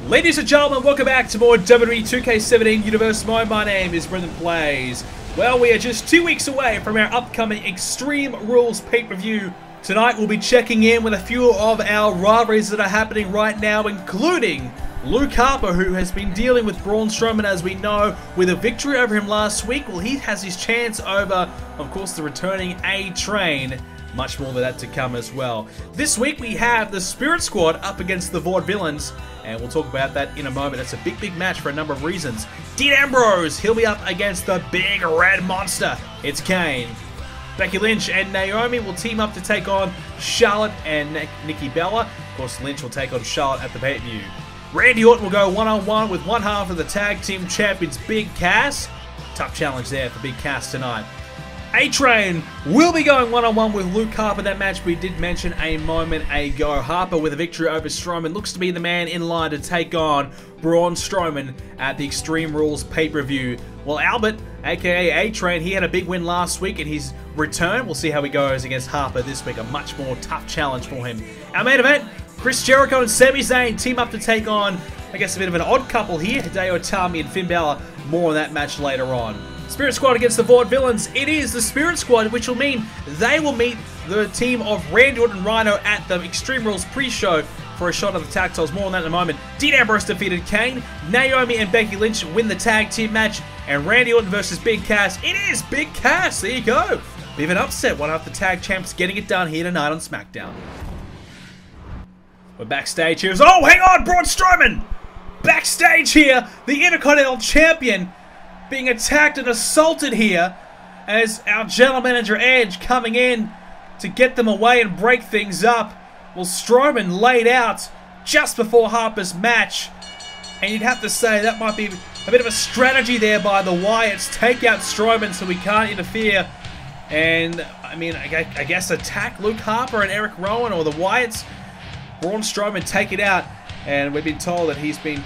Ladies and gentlemen, welcome back to more WWE 2k17 Universe Mode. My name is BrendenPlayz. Well, we are just 2 weeks away from our upcoming Extreme Rules pay-per-view. Tonight we'll be checking in with a few of our rivalries that are happening right now, including Luke Harper, who has been dealing with Braun Strowman, as we know, with a victory over him last week. Well, he has his chance over, of course, the returning A-Train. Much more of that to come as well. This week we have the Spirit Squad up against the Vaudevillains, and we'll talk about that in a moment. It's a big match for a number of reasons. Dean Ambrose, he'll be up against the big red monster. It's Kane. Becky Lynch and Naomi will team up to take on Charlotte and Nikki Bella. Of course, Lynch will take on Charlotte at the pay-per-view. Randy Orton will go one-on-one with one half of the tag team champions, Big Cass. Tough challenge there for Big Cass tonight. A-Train will be going one-on-one with Luke Harper. That match we did mention a moment ago. Harper, with a victory over Strowman, looks to be the man in line to take on Braun Strowman at the Extreme Rules pay-per-view. Well, Albert, aka A-Train, he had a big win last week in his return. We'll see how he goes against Harper this week. A much more tough challenge for him. Our main event, Chris Jericho and Sami Zayn team up to take on, I guess, a bit of an odd couple here, Hideo Itami and Finn Balor. More on that match later on. Spirit Squad against the Vaudevillains. It is the Spirit Squad, which will mean they will meet the team of Randy Orton and Rhino at the Extreme Rules pre-show for a shot of the tag titles. More on that in a moment. Dean Ambrose defeated Kane. Naomi and Becky Lynch win the tag team match. And Randy Orton versus Big Cass. It is Big Cass. There you go. We have an upset. One of the tag champs getting it done here tonight on Smackdown. We're backstage here. Oh, hang on, Braun Strowman! Backstage here, the Intercontinental Champion being attacked and assaulted here as our general manager Edge coming in to get them away and break things up. Well, Strowman laid out just before Harper's match, and you'd have to say that might be a bit of a strategy there by the Wyatts. Take out Strowman so we can't interfere, and I mean, I guess attack Luke Harper and Eric Rowan, or the Wyatts. Braun Strowman take it out, and we've been told that he's been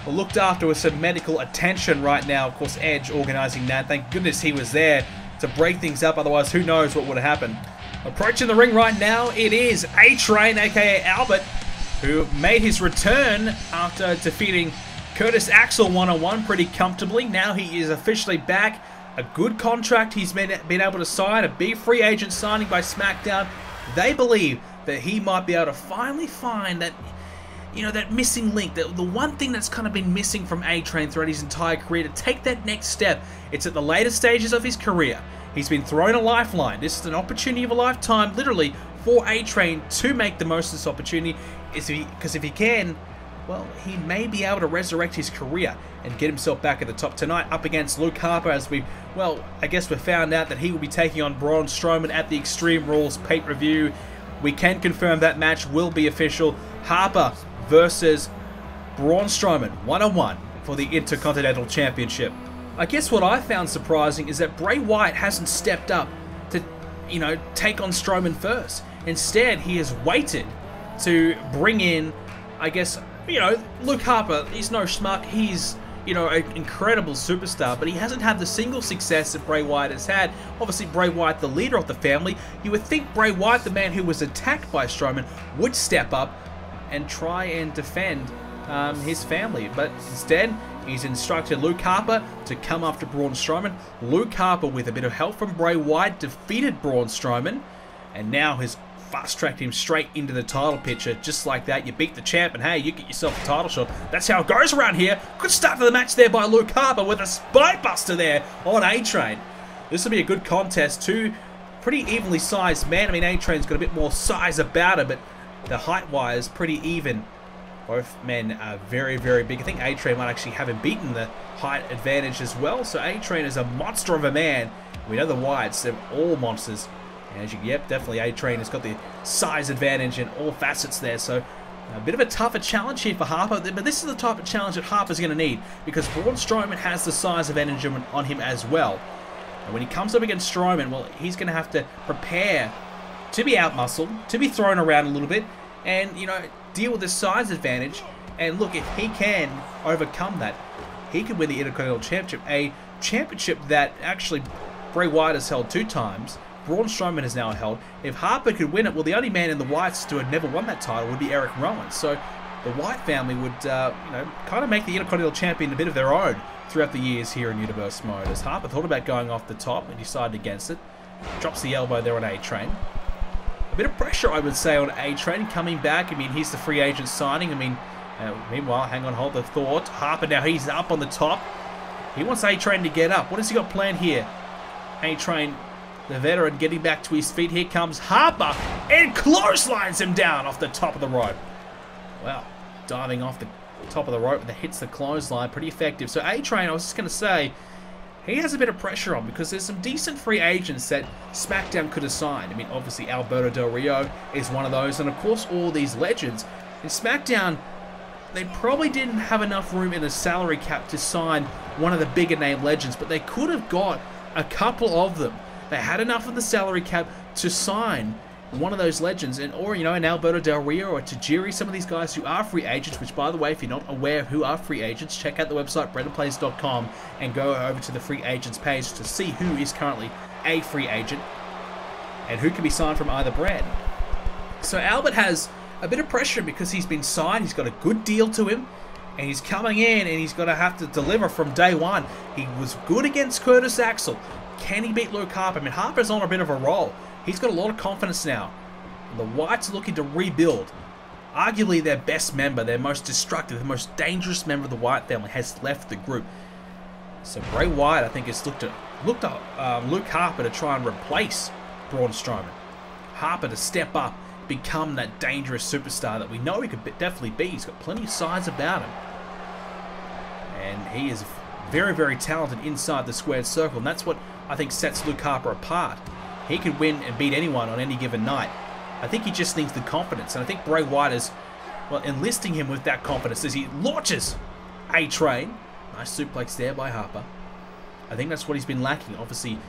looked after with some medical attention right now. Of course, Edge organizing that. Thank goodness he was there to break things up. Otherwise, who knows what would have happened. Approaching the ring right now, it is A-Train, aka Albert, who made his return after defeating Curtis Axel one-on-one pretty comfortably. Now he is officially back. A good contract he's been able to sign. A big free agent signing by SmackDown. They believe that he might be able to finally find that, you know, that missing link, the one thing that's kind of been missing from A-Train throughout his entire career, to take that next step. It's at the later stages of his career. He's been thrown a lifeline. This is an opportunity of a lifetime, literally, for A-Train to make the most of this opportunity. Because if he can, well, he may be able to resurrect his career and get himself back at the top tonight up against Luke Harper, as I guess we found out that he will be taking on Braun Strowman at the Extreme Rules pay-per-view. We can confirm that match will be official. Harper versus Braun Strowman, one-on-one for the Intercontinental Championship. I guess what I found surprising is that Bray Wyatt hasn't stepped up to, you know, take on Strowman first. Instead, he has waited to bring in, I guess, you know, Luke Harper. He's no schmuck. He's, you know, an incredible superstar, but he hasn't had the single success that Bray Wyatt has had. Obviously, Bray Wyatt, the leader of the family. You would think Bray Wyatt, the man who was attacked by Strowman, would step up and try and defend his family, but instead he's instructed Luke Harper to come after Braun Strowman. Luke Harper, with a bit of help from Bray Wyatt, defeated Braun Strowman, and now has fast-tracked him straight into the title picture. Just like that, you beat the champ, and hey, you get yourself a title shot. That's how it goes around here. Good start to the match there by Luke Harper with a spine buster there on A-Train. This will be a good contest. Two pretty evenly sized men. I mean, A-Train's got a bit more size about it, but the height-wise, pretty even. Both men are very big. I think A-Train might actually have him beaten the height advantage as well. So A-Train is a monster of a man. We know the Wyatts, they're all monsters. And as you, yep, definitely A-Train has got the size advantage in all facets there. So a bit of a tougher challenge here for Harper. But this is the type of challenge that Harper's going to need, because Braun Strowman has the size advantage on him as well. And when he comes up against Strowman, well, he's going to have to prepare to be out-muscled, to be thrown around a little bit, and, you know, deal with the size advantage. And look, if he can overcome that, he could win the Intercontinental Championship, a championship that actually Bray Wyatt has held 2 times. Braun Strowman has now held. If Harper could win it, well, the only man in the Wyatts to have never won that title would be Eric Rowan. So the Wyatt family would, you know, kind of make the Intercontinental Champion a bit of their own throughout the years here in Universe Mode. As Harper thought about going off the top and decided against it. Drops the elbow there on A-Train. A bit of pressure, I would say, on A-Train coming back. I mean, he's the free agent signing. I mean, meanwhile, hang on, hold the thought. Harper now, he's up on the top. He wants A-Train to get up. What has he got planned here? A-Train, the veteran, getting back to his feet. Here comes Harper and clotheslines him down off the top of the rope. Wow, diving off the top of the rope that hits the clothesline. Pretty effective. So A-Train, I was just going to say, he has a bit of pressure on because there's some decent free agents that SmackDown could have signed. I mean, obviously, Alberto Del Rio is one of those. And, of course, all these legends. In SmackDown, they probably didn't have enough room in the salary cap to sign one of the bigger name legends. But they could have got a couple of them. They had enough of the salary cap to sign one of those legends, and or, you know, an Alberto Del Rio or Tajiri, some of these guys who are free agents, which, by the way, if you're not aware of who are free agents, check out the website BrendenPlayz.com and go over to the free agents page to see who is currently a free agent and who can be signed from either brand. So Albert has a bit of pressure because he's been signed, he's got a good deal to him, and he's coming in and he's going to have to deliver from day one. He was good against Curtis Axel. Can he beat Luke Harper? I mean, Harper's on a bit of a roll. He's got a lot of confidence now. The Wyatts are looking to rebuild. Arguably their best member, their most destructive, the most dangerous member of the Wyatt family has left the group. So Bray Wyatt, I think, has looked at Luke Harper to try and replace Braun Strowman. Harper to step up, become that dangerous superstar that we know he could definitely be. He's got plenty of size about him. And he is very, very talented inside the squared circle. And that's what I think sets Luke Harper apart. He could win and beat anyone on any given night. I think he just needs the confidence. And I think Bray Wyatt is, well, enlisting him with that confidence as he launches A-Train. Nice suplex there by Harper. I think that's what he's been lacking. Obviously,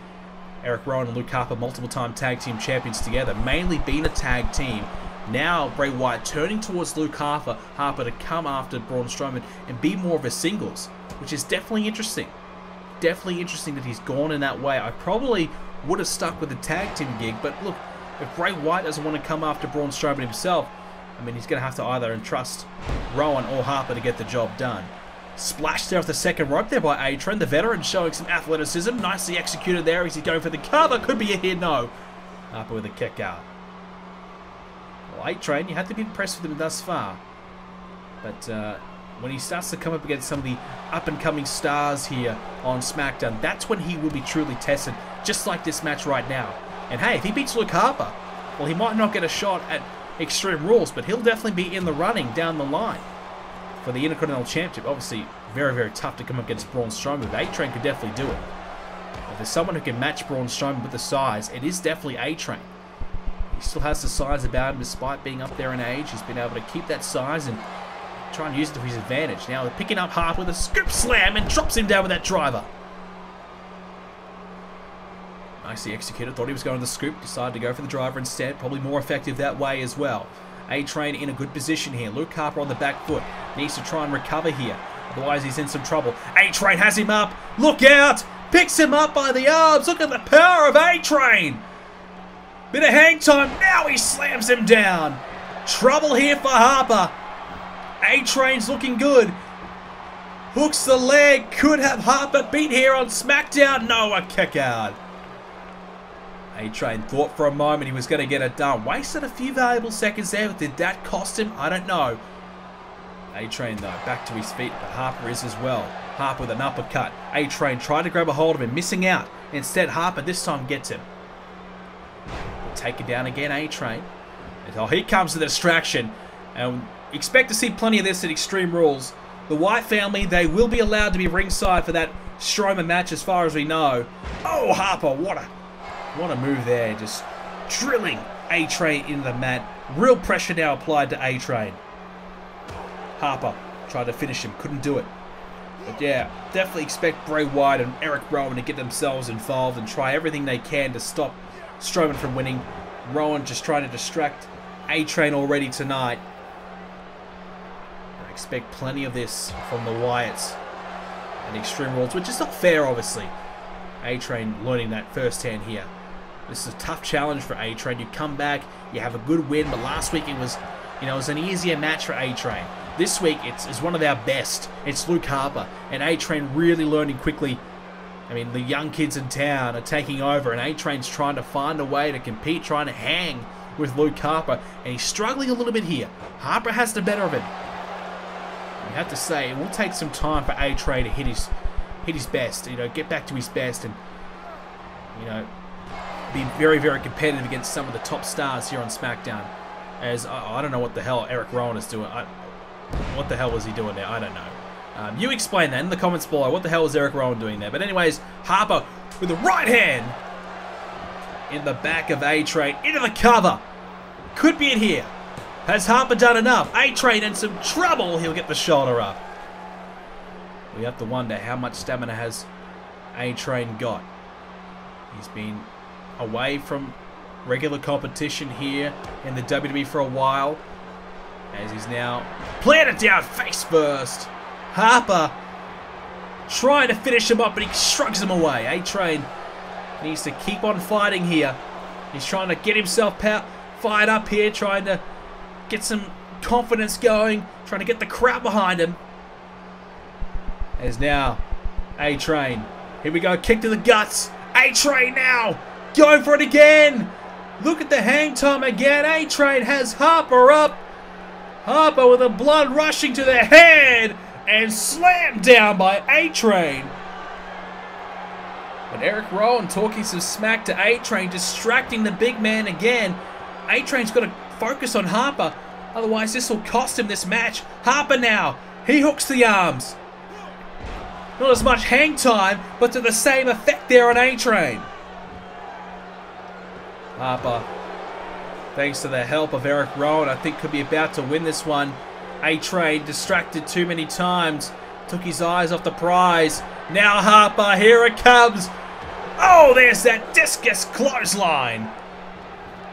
Eric Rowan and Luke Harper, multiple-time tag team champions together, mainly being a tag team. Now Bray Wyatt turning towards Luke Harper to come after Braun Strowman and be more of a singles, which is definitely interesting. Definitely interesting that he's gone in that way. I probably would have stuck with the tag team gig, but look, if Bray Wyatt doesn't want to come after Braun Strowman himself, I mean, he's going to have to either entrust Rowan or Harper to get the job done. Splash there off the second rope there by A-Train, the veteran, showing some athleticism. Nicely executed there. Is he going for the cover? Could be a hit. No. Harper with a kick out. Well, A-Train, you have to be impressed with him thus far. But when he starts to come up against some of the up-and-coming stars here on SmackDown, that's when he will be truly tested, just like this match right now. And hey, if he beats Luke Harper, well, he might not get a shot at Extreme Rules, but he'll definitely be in the running down the line for the Intercontinental Championship. Obviously, very, very tough to come up against Braun Strowman, but A-Train could definitely do it. If there's someone who can match Braun Strowman with the size, it is definitely A-Train. He still has the size about him despite being up there in age. He's been able to keep that size and try and use it to his advantage. Now they're picking up Harper with a scoop slam and drops him down with that driver. Nicely executed. Thought he was going to the scoop. Decided to go for the driver instead. Probably more effective that way as well. A-Train in a good position here. Luke Harper on the back foot. Needs to try and recover here. Otherwise he's in some trouble. A-Train has him up. Look out! Picks him up by the arms. Look at the power of A-Train. Bit of hang time. Now he slams him down. Trouble here for Harper. A-Train's looking good. Hooks the leg. Could have Harper beat here on SmackDown. No, a kick out. A-Train thought for a moment he was going to get it done. Wasted a few valuable seconds there. Did that cost him? I don't know. A-Train, though, back to his feet, but Harper is as well. Harper with an uppercut. A-Train tried to grab a hold of him, missing out. Instead, Harper this time gets him. Take it down again, A-Train. Oh, here comes the distraction. And expect to see plenty of this at Extreme Rules. The Wyatt family, they will be allowed to be ringside for that Strowman match as far as we know. Oh, Harper, what a move there. Just drilling A-Train into the mat. Real pressure now applied to A-Train. Harper tried to finish him. Couldn't do it. But yeah, definitely expect Bray Wyatt and Eric Rowan to get themselves involved and try everything they can to stop Strowman from winning. Rowan just trying to distract A-Train already tonight. I expect plenty of this from the Wyatts and Extreme Rules, which is not fair, obviously. A-Train learning that firsthand here. This is a tough challenge for A-Train. You come back, you have a good win, but last week it was, you know, it was an easier match for A-Train. This week it's one of our best. It's Luke Harper, and A-Train really learning quickly. I mean, the young kids in town are taking over, and A-Train's trying to find a way to compete, trying to hang with Luke Harper, and he's struggling a little bit here. Harper has the better of him. You have to say, it will take some time for A-Train to hit his best, you know, get back to his best, and, you know, be very, very competitive against some of the top stars here on SmackDown. As I don't know what the hell Eric Rowan is doing. What the hell was he doing there? I don't know. You explain that in the comments below. What the hell was Eric Rowan doing there? But anyways, Harper with the right hand in the back of A-Train into the cover. Could be it here. Has Harper done enough? A-Train in some trouble. He'll get the shoulder up. We have to wonder how much stamina has A-Train got. He's been away from regular competition here in the WWE for a while, as he's now planted down face first. Harper trying to finish him up, but he shrugs him away. A-Train needs to keep on fighting here. He's trying to get himself fired up here, trying to get some confidence going, trying to get the crowd behind him. As now, A-Train. Here we go, kick to the guts. A-Train now, going for it again. Look at the hang time again. A-Train has Harper up. Harper with the blood rushing to the head and slammed down by A-Train. But Eric Rowan talking some smack to A-Train, distracting the big man again. A-Train's got to focus on Harper, otherwise this will cost him this match. Harper now, he hooks the arms. Not as much hang time, but to the same effect there on A-Train. Harper, thanks to the help of Eric Rowan, I think could be about to win this one. A-Train distracted too many times, took his eyes off the prize. Now Harper, here it comes. Oh, there's that discus clothesline.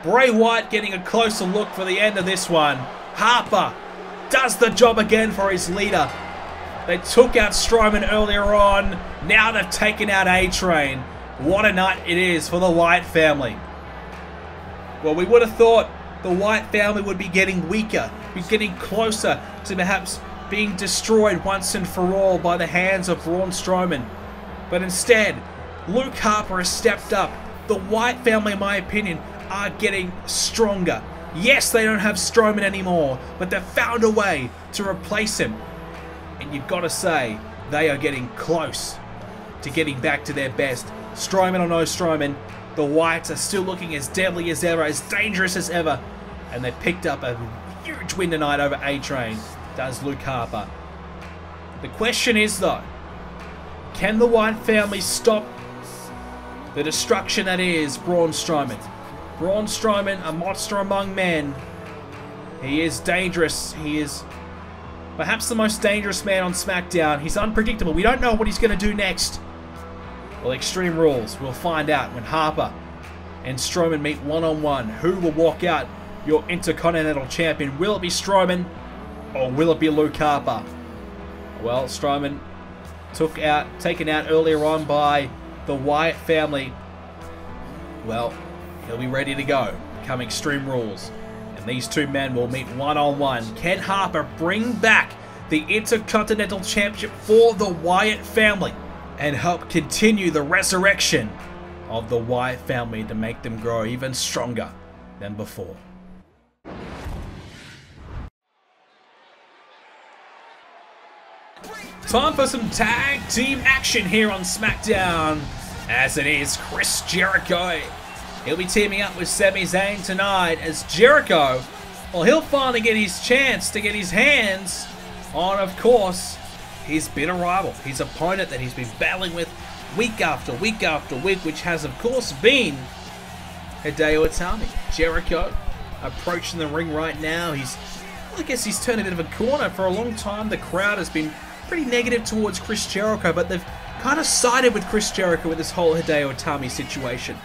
Bray Wyatt getting a closer look for the end of this one. Harper does the job again for his leader. They took out Strowman earlier on. Now they've taken out A-Train. What a night it is for the Wyatt family. Well, we would have thought the Wyatt family would be getting weaker, be getting closer to perhaps being destroyed once and for all by the hands of Braun Strowman. But instead, Luke Harper has stepped up. The Wyatt family, in my opinion, are getting stronger. Yes, they don't have Strowman anymore, but they've found a way to replace him. And you've got to say, they are getting close to getting back to their best. Strowman or no Strowman, the Wyatts are still looking as deadly as ever, as dangerous as ever. And they picked up a huge win tonight over A-Train, does Luke Harper. The question is, though, can the Wyatt family stop the destruction that is Braun Strowman? Braun Strowman, a monster among men. He is dangerous. He is perhaps the most dangerous man on SmackDown. He's unpredictable. We don't know what he's going to do next. Well, Extreme Rules, we'll find out when Harper and Strowman meet one-on-one. Who will walk out your Intercontinental Champion? Will it be Strowman or will it be Luke Harper? Well, Strowman taken out earlier on by the Wyatt family. Well, he'll be ready to go come Extreme Rules. And these two men will meet one-on-one. Can Harper bring back the Intercontinental Championship for the Wyatt family and help continue the resurrection of the Wyatt family to make them grow even stronger than before? Time for some tag team action here on SmackDown, as it is Chris Jericho. He'll be teaming up with Sami Zayn tonight, as Jericho, well, he'll finally get his chance to get his hands on, of course, his bitter rival, his opponent that he's been battling with week after week after week, which has, of course, been Hideo Itami. Jericho approaching the ring right now. I guess he's turned a bit of a corner. For a long time, the crowd has been pretty negative towards Chris Jericho, but they've kind of sided with Chris Jericho with this whole Hideo Itami situation.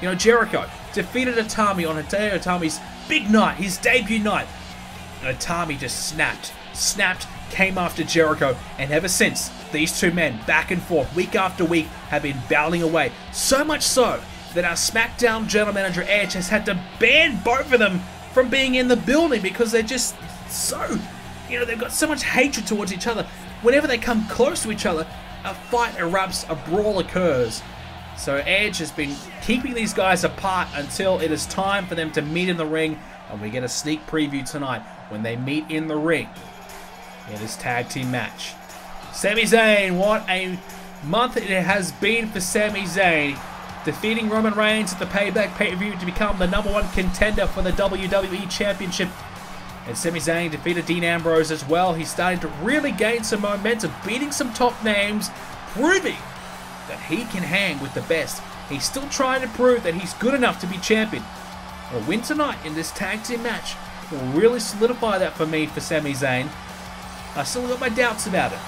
You know, Jericho defeated Itami on Hideo Itami's big night, his debut night. And Itami just snapped, came after Jericho, and ever since, these two men, back and forth, week after week, have been battling away. So much so that our SmackDown General Manager Edge has had to ban both of them from being in the building because they're just so, you know, they've got so much hatred towards each other. Whenever they come close to each other, a fight erupts, a brawl occurs. So Edge has been keeping these guys apart until it is time for them to meet in the ring, and we get a sneak preview tonight when they meet in the ring in this tag team match. Sami Zayn, what a month it has been for Sami Zayn, defeating Roman Reigns at the Payback pay-per-view to become the #1 contender for the WWE Championship. And Sami Zayn defeated Dean Ambrose as well. He's starting to really gain some momentum, beating some top names, proving that he can hang with the best. He's still trying to prove that he's good enough to be champion. A win tonight in this tag team match will really solidify that for me for Sami Zayn. I still got my doubts about it.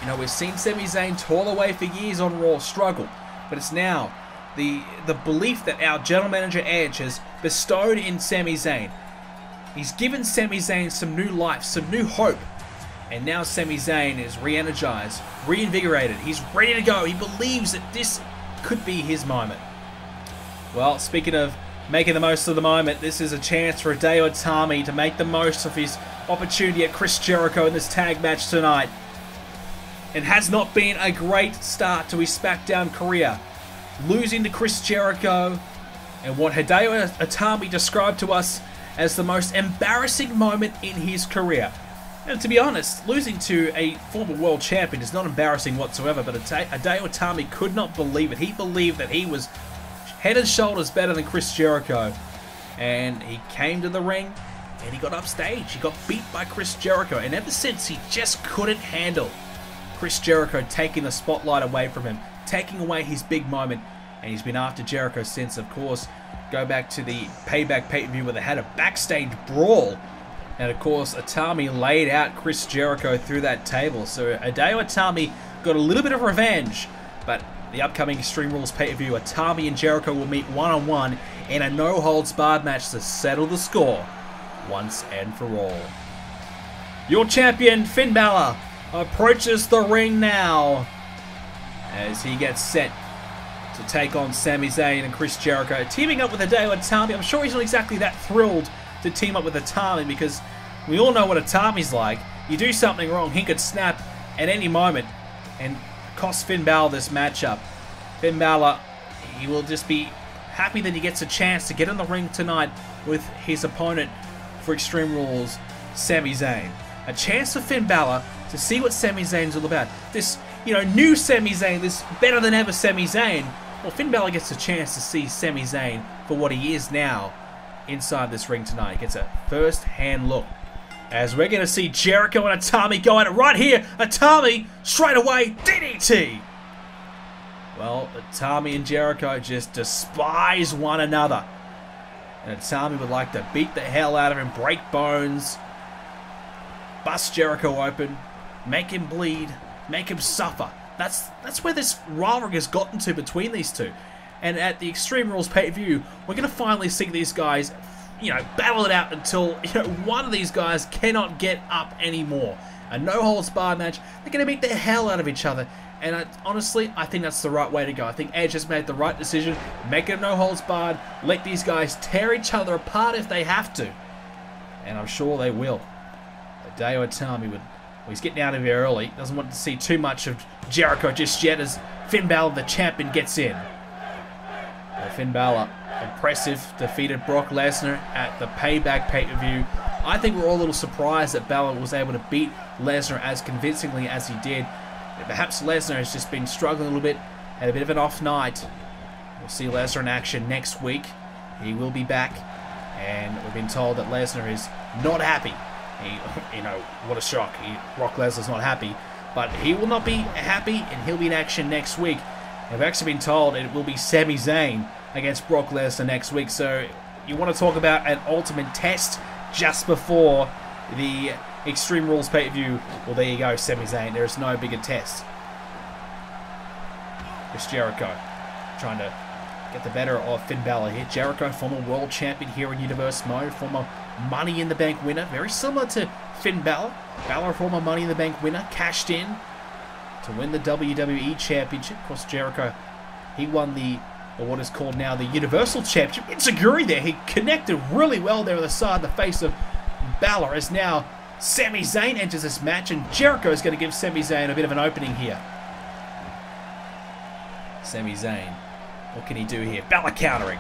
You know, we've seen Sami Zayn toil away for years on Raw, struggle, but it's now the belief that our General Manager Edge has bestowed in Sami Zayn. He's given Sami Zayn some new life, some new hope, and now Sami Zayn is re-energized, reinvigorated. He's ready to go. He believes that this could be his moment. Well, speaking of making the most of the moment, this is a chance for Hideo Itami to make the most of his opportunity at Chris Jericho in this tag match tonight. It has not been a great start to his SmackDown career, losing to Chris Jericho and what Hideo Itami described to us as the most embarrassing moment in his career. And to be honest, losing to a former world champion is not embarrassing whatsoever, but Hideo Itami could not believe it. He believed that he was head and shoulders better than Chris Jericho, and he came to the ring and he got upstage. He got beat by Chris Jericho, and ever since, he just couldn't handle Chris Jericho taking the spotlight away from him, taking away his big moment, and he's been after Jericho since. Of course, go back to the Payback pay-per-view where they had a backstage brawl, and of course Itami laid out Chris Jericho through that table. So Hideo Itami got a little bit of revenge, but the upcoming Extreme Rules pay-per-view, Itami and Jericho will meet one-on-one in a no-holds-barred match to settle the score once and for all. Your champion, Finn Balor, approaches the ring now as he gets set to take on Sami Zayn and Chris Jericho, teaming up with Hideo Itami. I'm sure he's not exactly that thrilled to team up with Itami, because we all know what Itami's like. You do something wrong, he could snap at any moment and cost Finn Balor this matchup. Finn Balor, he will just be happy that he gets a chance to get in the ring tonight with his opponent for Extreme Rules, Sami Zayn. A chance for Finn Balor to see what Sami Zayn's all about. This, you know, new Sami Zayn, this better than ever Sami Zayn. Well, Finn Balor gets a chance to see Sami Zayn for what he is now inside this ring tonight. He gets a first-hand look, as we're going to see Jericho and Itami go at it right here. Itami, straight away, DDT. Well, Itami and Jericho just despise one another. And Itami would like to beat the hell out of him, break bones, bust Jericho open, make him bleed, make him suffer. That's where this rivalry has gotten to between these two. And at the Extreme Rules pay-per-view, we're going to finally see these guys, you know, battle it out until, you know, one of these guys cannot get up anymore. A no-holds-barred match. They're going to beat the hell out of each other. And honestly, I think that's the right way to go. I think Edge has made the right decision. Make it a no-holds-barred. Let these guys tear each other apart if they have to. And I'm sure they will. Hideo Itami would... Well, he's getting out of here early. Doesn't want to see too much of Jericho just yet as Finn Balor, the champion, gets in. Finn Balor, impressive, defeated Brock Lesnar at the Payback pay-per-view. I think we're all a little surprised that Balor was able to beat Lesnar as convincingly as he did. Perhaps Lesnar has just been struggling a little bit, had a bit of an off night. We'll see Lesnar in action next week. He will be back, and we've been told that Lesnar is not happy. You know, what a shock. Brock Lesnar's not happy, but he will not be happy, and he'll be in action next week. I've actually been told it will be Sami Zayn against Brock Lesnar next week. So you want to talk about an ultimate test just before the Extreme Rules pay-per-view. Well, there you go, Sami Zayn. There is no bigger test. Chris Jericho trying to get the better of Finn Balor here. Jericho, former world champion here in Universe Mode, former Money in the Bank winner, very similar to Finn Balor. Balor, former Money in the Bank winner, cashed in to win the WWE Championship. Of course, Jericho, he won or what is called now the Universal Championship. Insecurity there. He connected really well there on the side, the face of Balor, as now Sami Zayn enters this match, and Jericho is going to give Sami Zayn a bit of an opening here. Sami Zayn, what can he do here? Balor countering.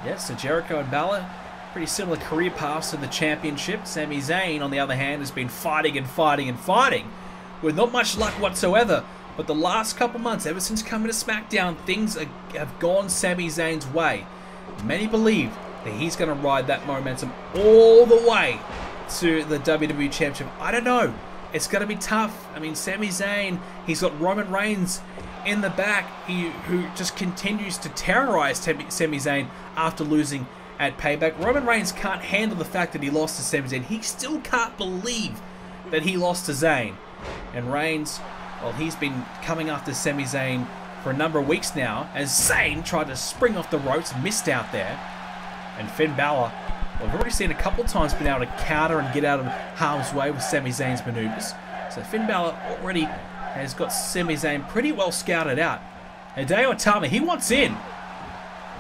Yes, so Jericho and Balor, pretty similar career paths in the championship. Sami Zayn, on the other hand, has been fighting and fighting and fighting with not much luck whatsoever. But the last couple months, ever since coming to SmackDown, things have gone Sami Zayn's way. Many believe that he's going to ride that momentum all the way to the WWE Championship. I don't know. It's going to be tough. I mean, Sami Zayn, he's got Roman Reigns in the back, who just continues to terrorize Sami Zayn after losing at Payback. Roman Reigns can't handle the fact that he lost to Sami Zayn. He still can't believe that he lost to Zayn. And Reigns, well, he's been coming after Sami Zayn for a number of weeks now, as Zayn tried to spring off the ropes, missed out there. And Finn Balor, well, we've already seen a couple of times been able to counter and get out of harm's way with Sami Zayn's maneuvers. So Finn Balor already has got Sami Zayn pretty well scouted out. Hideo Itami, he wants in.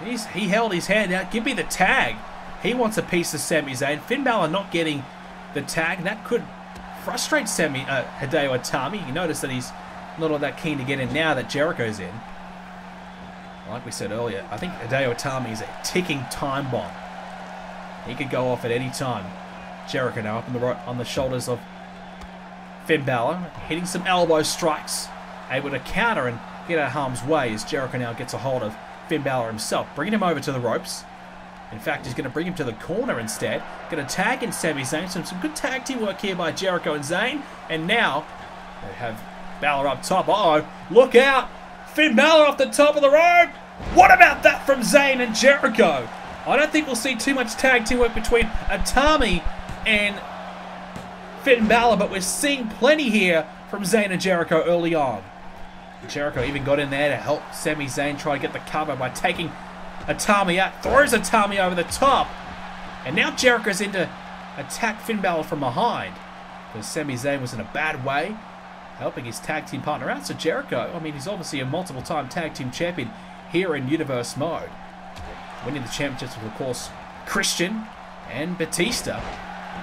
He held his hand out. Give me the tag. He wants a piece of Sami Zayn. Finn Balor not getting the tag. That could frustrate Hideo Itami. You notice that he's not all that keen to get in now that Jericho's in. Like we said earlier, I think Hideo Itami is a ticking time bomb. He could go off at any time. Jericho now up on the shoulders of Finn Balor, hitting some elbow strikes, able to counter and get out of harm's way as Jericho now gets a hold of Finn Balor himself, bringing him over to the ropes. In fact, he's going to bring him to the corner instead. Going to tag in Sami Zayn. Some good tag team work here by Jericho and Zayn. And now they have Balor up top. Uh-oh, look out! Finn Balor off the top of the rope! What about that from Zayn and Jericho? I don't think we'll see too much tag team work between Itami and Finn Balor, but we're seeing plenty here from Zayn and Jericho early on. Jericho even got in there to help Sami Zayn try to get the cover by taking Itami out, throws Itami over the top, and now Jericho's in to attack Finn Balor from behind, because Sami Zayn was in a bad way, helping his tag team partner out. So Jericho, I mean, he's obviously a multiple-time tag team champion here in Universe Mode, winning the championships with, of course, Christian and Batista.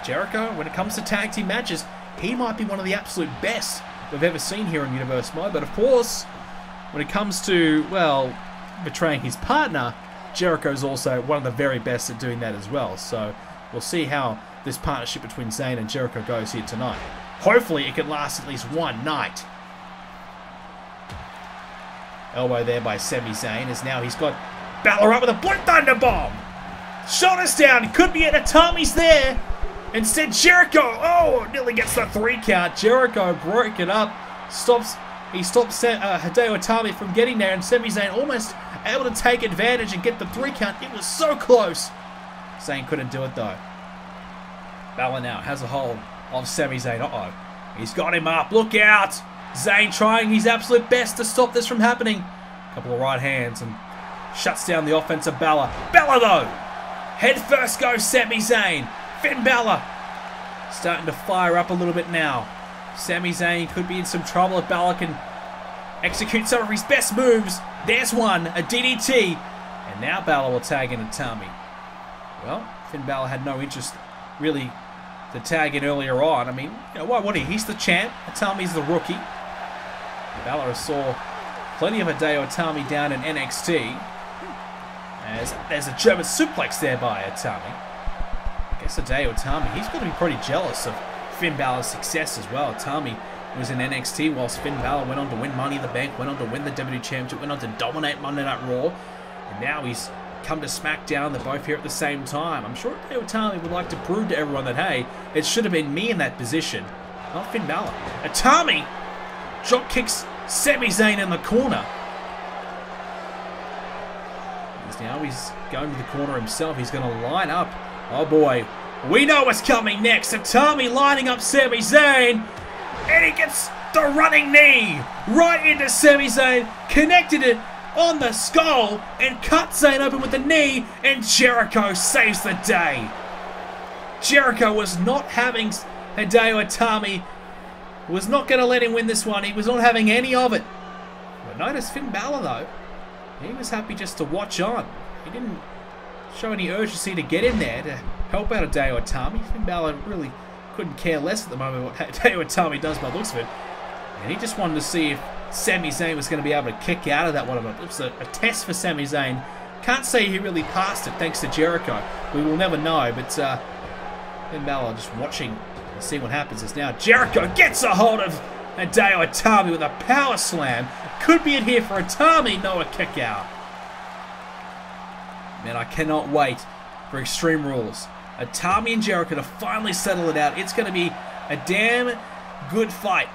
Jericho, when it comes to tag team matches, he might be one of the absolute best we've ever seen here in Universe Mode. But of course, when it comes to, well, betraying his partner, Jericho's also one of the very best at doing that as well. So we'll see how this partnership between Zayn and Jericho goes here tonight. Hopefully it can last at least one night. Elbow there by Sami Zayn, as now he's got Balor up with a Blue Thunder Bomb. Shoulders down, could be it. Itami's there. Instead, Jericho, oh, nearly gets the 3 count. Jericho broke it up. He stops Hideo Itami from getting there, and Sami Zayn almost able to take advantage and get the 3 count. It was so close. Zayn couldn't do it though. Balor now has a hold of Sami Zayn. Uh-oh. He's got him up. Look out. Zayn trying his absolute best to stop this from happening. Couple of right hands and shuts down the offense of Balor. Balor though. Head first goes Sami Zayn. Finn Balor starting to fire up a little bit now. Sami Zayn could be in some trouble if Balor can execute some of his best moves. There's one, a DDT. And now Balor will tag in Itami. Well, Finn Balor had no interest really to tag in earlier on. I mean, you know, why would he? He's the champ. Itami's the rookie. Balor saw plenty of Hideo Itami down in NXT. As there's a German suplex there by Itami. I guess Hideo Itami, he's got to be pretty jealous of Finn Balor's success as well. Itami was in NXT whilst Finn Balor went on to win Money in the Bank, went on to win the WWE Championship, went on to dominate Monday Night Raw. And now he's come to SmackDown. They're both here at the same time. I'm sure Hideo Itami would like to prove to everyone that, hey, it should have been me in that position, not Finn Balor. Itami drop kicks Sami Zayn in the corner. Now he's going to the corner himself. He's going to line up. Oh boy, We know what's coming next. Itami lining up Sami Zayn. And he gets the running knee right into Sami Zayn. Connected it on the skull and cut Zayn open with the knee. And Jericho saves the day. Jericho was not having Hideo Itami. Was not going to let him win this one. He was not having any of it. But notice Finn Balor though. He was happy just to watch on. He didn't show any urgency to get in there to help out Hideo Itami. Finn Balor really couldn't care less at the moment what Hideo Itami does by the looks of it. And he just wanted to see if Sami Zayn was going to be able to kick out of that one. It was a test for Sami Zayn. Can't say he really passed it thanks to Jericho. We will never know, but Finn Balor just watching and see what happens as now Jericho gets a hold of Hideo Itami with a power slam. Could be in here for Itami. No, a kick out. Man, I cannot wait for Extreme Rules. Itami and Jericho to finally settle it out. It's going to be a damn good fight.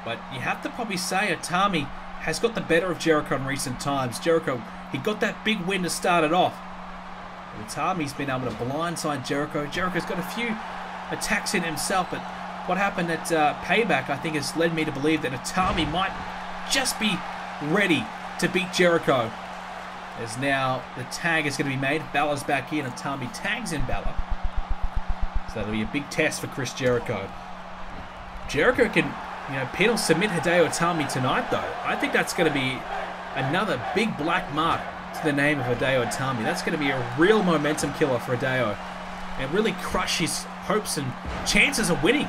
But you have to probably say Itami has got the better of Jericho in recent times. Jericho, he got that big win to start it off. But Itami's been able to blindside Jericho. Jericho's got a few attacks in himself, but what happened at Payback, I think, has led me to believe that Itami might just be ready to beat Jericho. As now the tag is going to be made. Balor's back in. Itami tags in Balor. So that'll be a big test for Chris Jericho. Jericho can, pin or submit Hideo Itami tonight, though. I think that's going to be another big black mark to the name of Hideo Itami. That's going to be a real momentum killer for Hideo. And really crush his hopes and chances of winning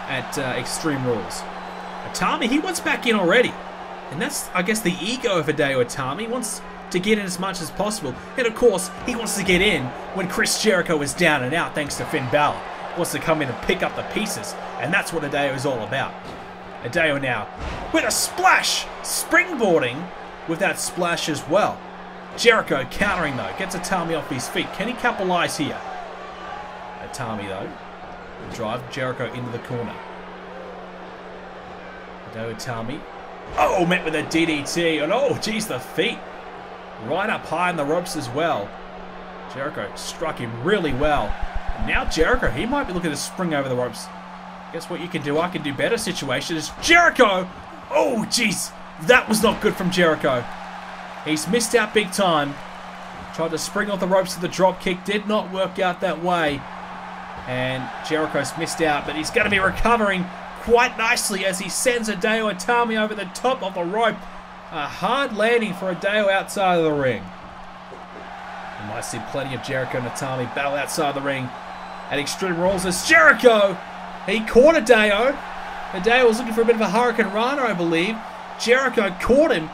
at Extreme Rules. Itami, he wants back in already. And that's, I guess, the ego of Hideo Itami. He wants to get in as much as possible. And of course, he wants to get in when Chris Jericho is down and out thanks to Finn Balor. He wants to come in and pick up the pieces. And that's what Hideo is all about. Hideo now with a splash. Springboarding with that splash as well. Jericho countering though. Gets Itami off his feet. Can he capitalize here? Itami though will drive Jericho into the corner. Hideo Itami. Oh, met with a DDT. And oh, geez, the feet. Right up high in the ropes as well. Jericho struck him really well. And now Jericho, he might be looking to spring over the ropes. Guess what you can do? I can do better situations. Jericho! Oh, jeez. That was not good from Jericho. He's missed out big time. Tried to spring off the ropes with the drop kick. Did not work out that way. And Jericho's missed out, but he's going to be recovering quite nicely as he sends Hideo Itami over the top of the rope. A hard landing for Hideo outside of the ring. You might see plenty of Jericho and Itami battle outside the ring at Extreme Rules as Jericho. He caught Hideo. Hideo was looking for a bit of a Hurricane Rana, I believe. Jericho caught him.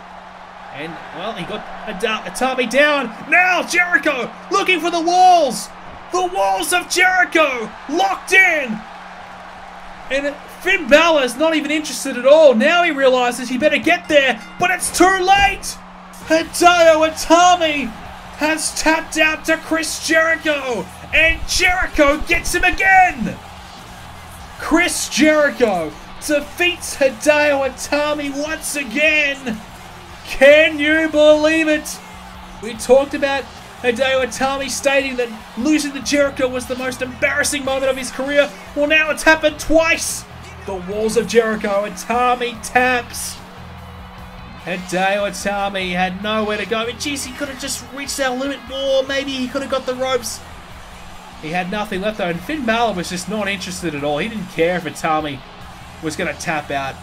And, well, he got Itami down. Now Jericho looking for the walls. The walls of Jericho locked in. And Finn Balor is not even interested at all. Now he realizes he better get there, but it's too late. Hideo Itami has tapped out to Chris Jericho, and Jericho gets him again. Chris Jericho defeats Hideo Itami once again. Can you believe it? We talked about Hideo Itami stating that losing to Jericho was the most embarrassing moment of his career. Well, now it's happened twice. The walls of Jericho. Itami taps. Hideo Itami had nowhere to go. But geez, he could have just reached that limit more. Maybe he could have got the ropes. He had nothing left though. And Finn Balor was just not interested at all. He didn't care if Itami was going to tap out.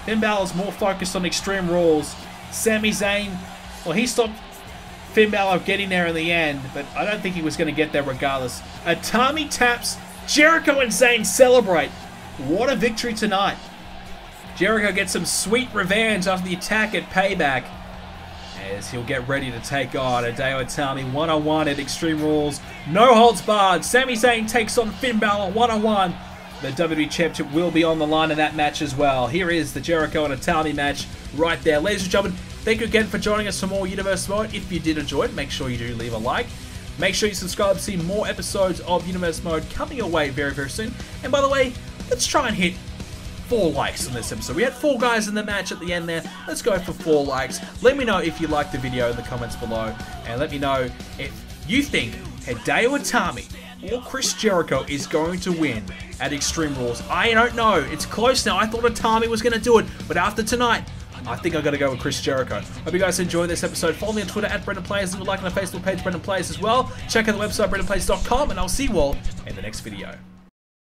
Finn Balor's more focused on Extreme Rules. Sami Zayn, well, he stopped Finn Balor getting there in the end, but I don't think he was going to get there regardless. Itami taps. Jericho and Zayn celebrate. What a victory tonight. Jericho gets some sweet revenge after the attack at Payback, as he'll get ready to take on Hideo Itami one-on-one at Extreme Rules. No holds barred. Sami Zayn takes on Finn Balor one-on-one. The WWE Championship will be on the line in that match as well. Here is the Jericho and Itami match right there. Ladies and gentlemen, thank you again for joining us for more Universe Mode. If you did enjoy it, make sure you do leave a like. Make sure you subscribe to see more episodes of Universe Mode coming your way very, very soon. And by the way, let's try and hit 4 likes on this episode. We had 4 guys in the match at the end there. Let's go for 4 likes. Let me know if you liked the video in the comments below. And let me know if you think Hideo Itami or Chris Jericho is going to win at Extreme Rules? I don't know. It's close now. I thought Itami was going to do it, but after tonight, I think I'm going to go with Chris Jericho. Hope you guys enjoyed this episode. Follow me on Twitter at BrendenPlayz. Leave a like on the Facebook page, BrendenPlayz as well. Check out the website, BrendenPlayz.com, and I'll see you all in the next video.